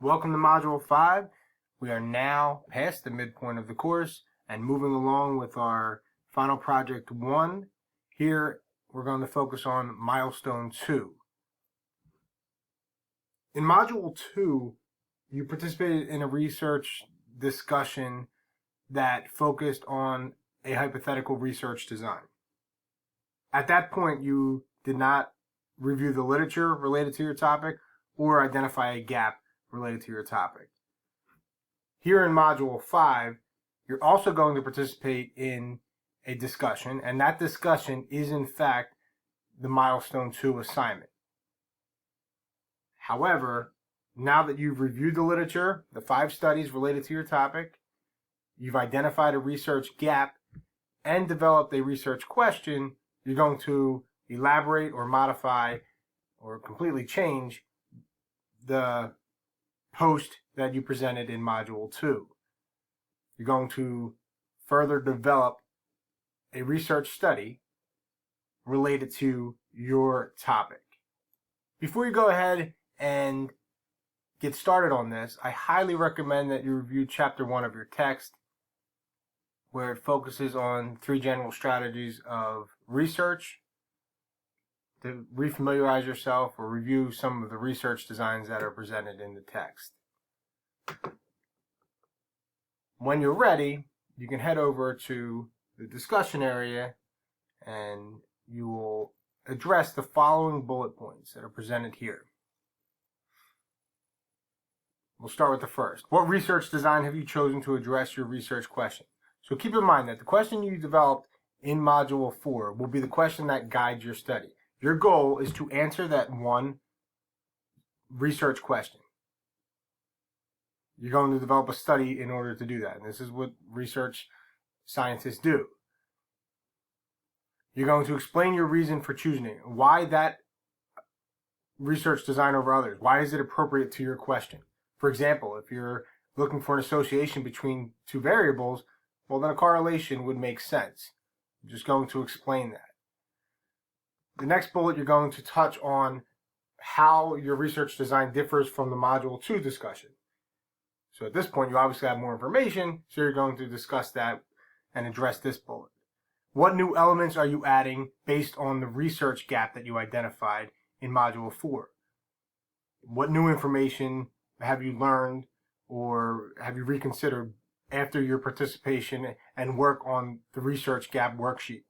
Welcome to Module 5. We are now past the midpoint of the course and moving along with our final project 1. Here we're going to focus on Milestone 2. In Module 2, you participated in a research discussion that focused on a hypothetical research design. At that point, you did not review the literature related to your topic or identify a gap related to your topic. Here in Module 5, you're also going to participate in a discussion, and that discussion is in fact the Milestone 2 assignment. However, now that you've reviewed the literature, the 5 studies related to your topic, you've identified a research gap, and developed a research question, you're going to elaborate or modify or completely change the post that you presented in Module 2. You're going to further develop a research study related to your topic. Before you go ahead and get started on this, I highly recommend that you review Chapter 1 of your text, where it focuses on 3 general strategies of research, to refamiliarize yourself or review some of the research designs that are presented in the text. When you're ready, you can head over to the discussion area and you will address the following bullet points that are presented here. We'll start with the first. What research design have you chosen to address your research question? So keep in mind that the question you developed in Module 4 will be the question that guides your study. Your goal is to answer that one research question. You're going to develop a study in order to do that, and this is what research scientists do. You're going to explain your reason for choosing it, why that research design over others. Why is it appropriate to your question? For example, if you're looking for an association between 2 variables, well, then a correlation would make sense. I'm just going to explain that. The next bullet, you're going to touch on how your research design differs from the Module 2 discussion. So at this point, you obviously have more information, so you're going to discuss that and address this bullet. What new elements are you adding based on the research gap that you identified in Module 4? What new information have you learned or have you reconsidered after your participation and work on the research gap worksheet?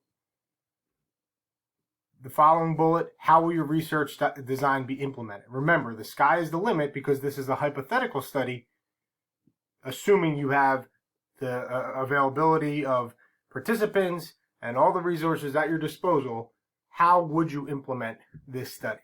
The following bullet, how will your research design be implemented? Remember, the sky is the limit because this is a hypothetical study, assuming you have the availability of participants and all the resources at your disposal. How would you implement this study?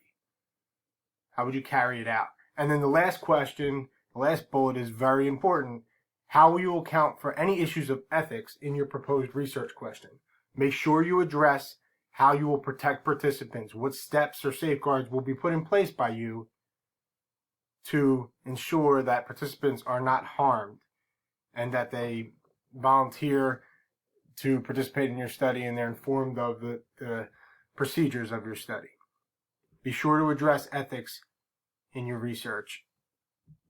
How would you carry it out? And then the last question, the last bullet is very important. How will you account for any issues of ethics in your proposed research question? Make sure you address how you will protect participants, what steps or safeguards will be put in place by you to ensure that participants are not harmed and that they volunteer to participate in your study and they're informed of the procedures of your study. Be sure to address ethics in your research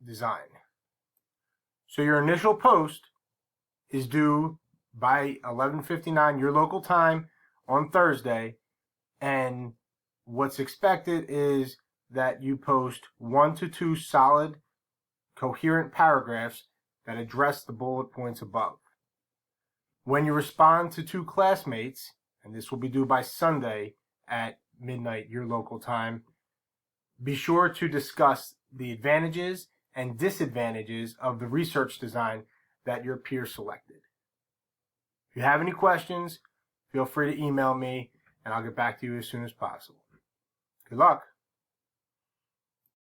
design. So your initial post is due by 11:59 your local time on Thursday, and what's expected is that you post 1 to 2 solid, coherent paragraphs that address the bullet points above. When you respond to 2 classmates, and this will be due by Sunday at midnight your local time, be sure to discuss the advantages and disadvantages of the research design that your peer selected. If you have any questions, feel free to email me and I'll get back to you as soon as possible. Good luck.